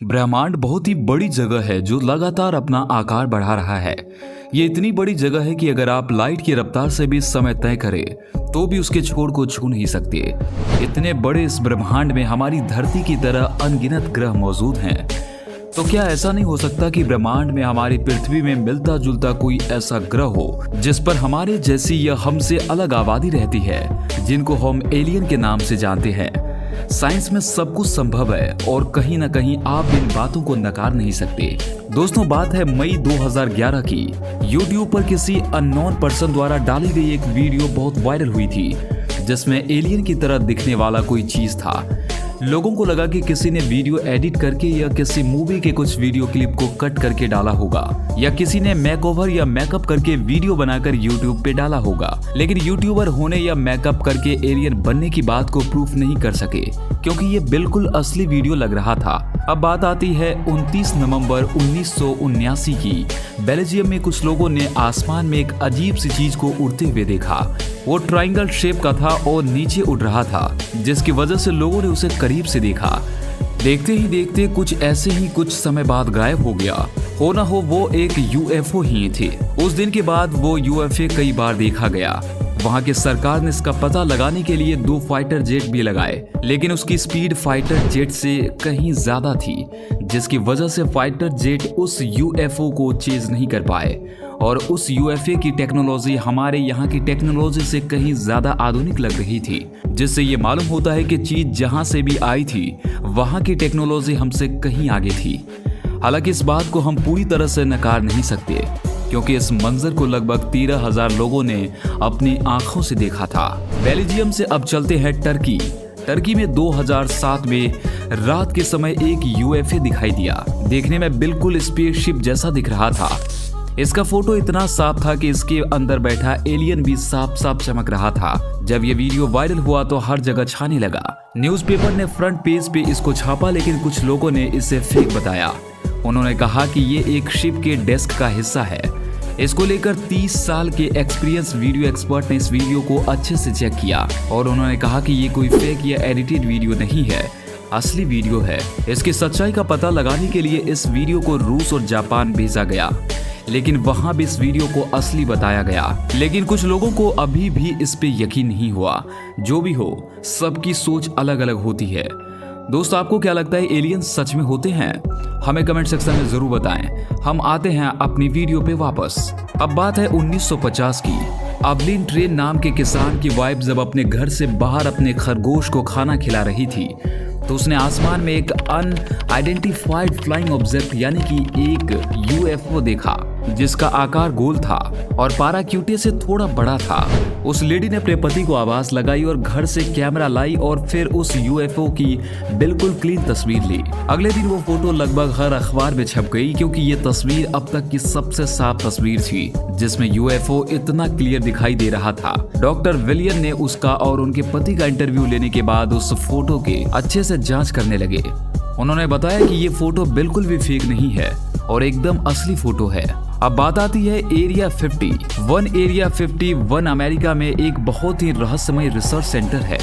ब्रह्मांड बहुत ही बड़ी जगह है जो लगातार अपना आकार बढ़ा रहा है। ये इतनी बड़ी जगह है कि अगर आप लाइट की रफ्तार से भी समय तय करें तो भी उसके छोर को छू नहीं सकते। इतने बड़े इस ब्रह्मांड में हमारी धरती की तरह अनगिनत ग्रह मौजूद हैं। तो क्या ऐसा नहीं हो सकता कि ब्रह्मांड में हमारी पृथ्वी में मिलता जुलता कोई ऐसा ग्रह हो जिस पर हमारे जैसी या हमसे अलग आबादी रहती है, जिनको हम एलियन के नाम से जानते हैं। साइंस में सब कुछ संभव है और कहीं ना कहीं आप इन बातों को नकार नहीं सकते। दोस्तों, बात है मई 2011 की। YouTube पर किसी अननोन पर्सन द्वारा डाली गई एक वीडियो बहुत वायरल हुई थी जिसमें एलियन की तरह दिखने वाला कोई चीज था। लोगों को लगा कि किसी ने वीडियो एडिट करके या किसी मूवी के कुछ वीडियो क्लिप को कट करके डाला होगा, या किसी ने मेकओवर या मेकअप करके वीडियो बनाकर YouTube पे डाला होगा। लेकिन यूट्यूबर होने या मेकअप करके एलियन बनने की बात को प्रूफ नहीं कर सके, क्योंकि ये बिल्कुल असली वीडियो लग रहा था। अब बात आती है 29 नवंबर 1979 की। बेल्जियम में कुछ लोगों ने आसमान में एक अजीब सी चीज को उड़ते हुए देखा। वो ट्रायंगल शेप का था और नीचे उड़ रहा था, जिसकी वजह से लोगों ने उसे करीब से देखा। देखते ही देखते कुछ ऐसे ही कुछ समय बाद गायब हो गया। हो ना हो वो एक UFO ही थे। उस दिन के बाद वो UFO कई बार देखा गया। वहां की सरकार ने इसका पता लगाने के लिए 2 फाइटर जेट भी लगाए, लेकिन उसकी स्पीड फाइटर जेट से कहीं ज्यादा थी, जिसकी वजह से फाइटर जेट उस UFO को चेज नहीं कर पाए। और उस UFO की टेक्नोलॉजी हमारे यहाँ की टेक्नोलॉजी से कहीं ज्यादा आधुनिक लग रही थी, जिससे ये मालूम होता है कि चीज जहां से भी आई थी वहां की टेक्नोलॉजी हमसे कहीं आगे थी। हालांकि इस बात को हम पूरी तरह से नकार नहीं सकते, क्योंकि इस मंजर को लगभग 13,000 लोगों ने अपनी आंखों से देखा था। बेल्जियम से अब चलते हैं टर्की। टर्की में 2007 में रात के समय एक UFO दिखाई दिया। देखने में बिल्कुल स्पेसशिप जैसा दिख रहा था। इसका फोटो इतना साफ था कि इसके अंदर बैठा एलियन भी साफ साफ चमक रहा था। जब ये वीडियो वायरल हुआ तो हर जगह छाने लगा। न्यूज़पेपर ने फ्रंट पेज पे इसको छापा, लेकिन कुछ लोगों ने इसे फेक बताया। उन्होंने कहा कि ये एक शिप के डेस्क का हिस्सा है। इसको लेकर 30 साल के एक्सपीरियंस वीडियो एक्सपर्ट ने इस वीडियो को अच्छे से चेक किया और उन्होंने कहा कि ये कोई फेक या एडिटेड वीडियो नहीं है, असली वीडियो है। इसकी सच्चाई का पता लगाने के लिए इस वीडियो को रूस और जापान भेजा गया, लेकिन वहां भी इस वीडियो को असली बताया गया। लेकिन कुछ लोगों को अभी भी इस पे यकीन नहीं हुआ। जो भी हो, सबकी सोच अलग अलग होती है। दोस्त, आपको क्या लगता है, एलियन सच में होते हैं? हमें कमेंट सेक्शन में जरूर बताएं। हम आते हैं अपनी वीडियो पे वापस। अब बात है 1950 की। अवलिन ट्रेन नाम के किसान की वाइफ जब अपने घर से बाहर अपने खरगोश को खाना खिला रही थी तो उसने आसमान में एक अनआइडेंटिफाइड फ्लाइंग ऑब्जेक्ट यानी कि एक UFO देखा, जिसका आकार गोल था और पैराक्यूटे से थोड़ा बड़ा था। उस लेडी ने अपने पति को आवाज लगाई और घर से कैमरा लाई और फिर उस UFO की बिल्कुल क्लीन तस्वीर ली। अगले दिन वो फोटो लगभग हर अखबार में छप गई, क्योंकि ये तस्वीर अब तक की सबसे साफ तस्वीर थी जिसमें UFO इतना क्लियर दिखाई दे रहा था। डॉक्टर विलियन ने उसका और उनके पति का इंटरव्यू लेने के बाद उस फोटो के अच्छे से जांच करने लगे। उन्होंने बताया कि ये फोटो बिल्कुल भी फेक नहीं है और एकदम असली फोटो है। अब बात आती है एरिया 51। एरिया 51 अमेरिका में एक बहुत ही रहस्यमय रिसर्च सेंटर है।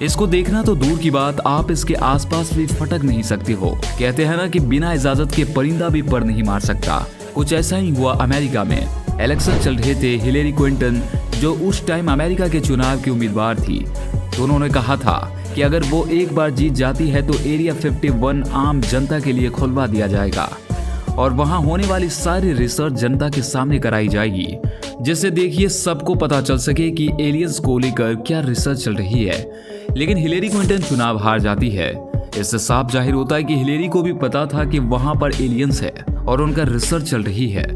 इसको देखना तो दूर की बात, आप इसके आसपास भी फटक नहीं सकते हो। कहते हैं ना कि बिना इजाजत के परिंदा भी पर नहीं मार सकता। कुछ ऐसा ही हुआ अमेरिका में। इलेक्शन चल रहे थे। हिलेरी क्लिंटन, जो उस टाइम अमेरिका के चुनाव की उम्मीदवार थी, तो उन्होंने कहा था कि अगर वो एक बार जीत जाती है तो एरिया 51 आम जनता के लिए खुलवा दिया जाएगा और वहां होने वाली सारी रिसर्च जनता के सामने कराई जाएगी, जिससे देखिए सबको पता चल सके कि एलियंस को लेकर क्या रिसर्च चल रही है। लेकिन हिलेरी क्लिंटन चुनाव हार जाती है। इससे साफ जाहिर होता है कि हिलेरी को भी पता था कि वहां पर एलियंस है और उनका रिसर्च चल रही है।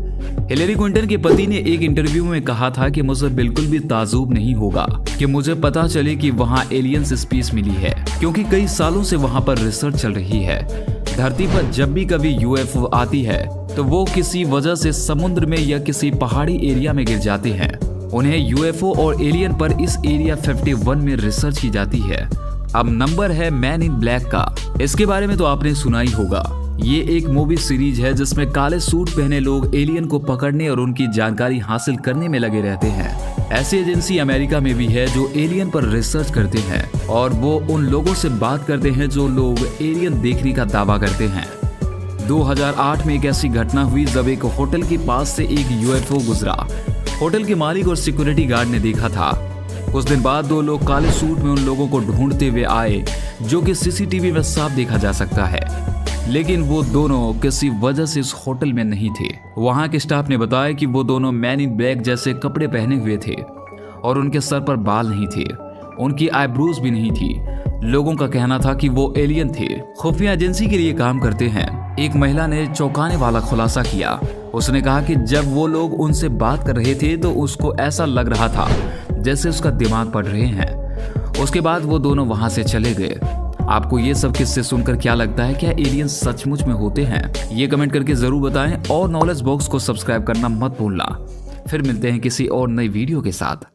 हिलेरी क्लिंटन के पति ने एक इंटरव्यू में कहा था कि मुझे बिल्कुल भी ताजुब नहीं होगा कि मुझे पता चले कि वहां एलियंस स्पीस मिली है, क्योंकि कई सालों से वहां पर रिसर्च चल रही है। धरती पर जब भी कभी UFO आती है तो वो किसी वजह से समुद्र में या किसी पहाड़ी एरिया में गिर जाते हैं। उन्हें UFO और एलियन पर इस एरिया 51 में रिसर्च की जाती है। अब नंबर है मैन इन ब्लैक का। इसके बारे में तो आपने सुना ही होगा। ये एक मूवी सीरीज है जिसमें काले सूट पहने लोग एलियन को पकड़ने और उनकी जानकारी हासिल करने में लगे रहते हैं। ऐसी एजेंसी अमेरिका में भी है जो एलियन पर रिसर्च करते हैं और वो उन लोगों से बात करते हैं जो लोग एलियन देखने का दावा करते हैं। 2008 में एक ऐसी घटना हुई जब एक होटल के पास से एक यूएफओ गुजरा। होटल के मालिक और सिक्योरिटी गार्ड ने देखा था। कुछ दिन बाद 2 लोग काले सूट में उन लोगों को ढूंढते हुए आए जो कि सीसीटीवी में साफ देखा जा सकता है, लेकिन वो दोनों किसी वजह से इस होटल में नहीं थे। वहां के स्टाफ ने बताया कि वो दोनों मैन इन ब्लैक जैसे कपड़े पहने हुए थे और उनके सर पर बाल नहीं थे, उनकी आईब्रोज भी नहीं थी। लोगों का कहना था कि वो एलियन थे, खुफिया एजेंसी के लिए काम करते हैं। एक महिला ने चौंकाने वाला खुलासा किया। उसने कहा कि जब वो लोग उनसे बात कर रहे थे तो उसको ऐसा लग रहा था जैसे उसका दिमाग पढ़ रहे हैं। उसके बाद वो दोनों वहां से चले गए। आपको ये सब किस्से सुनकर क्या लगता है? क्या एलियन सचमुच में होते हैं? ये कमेंट करके जरूर बताएं और नॉलेज बॉक्स को सब्सक्राइब करना मत भूलना। फिर मिलते हैं किसी और नई वीडियो के साथ।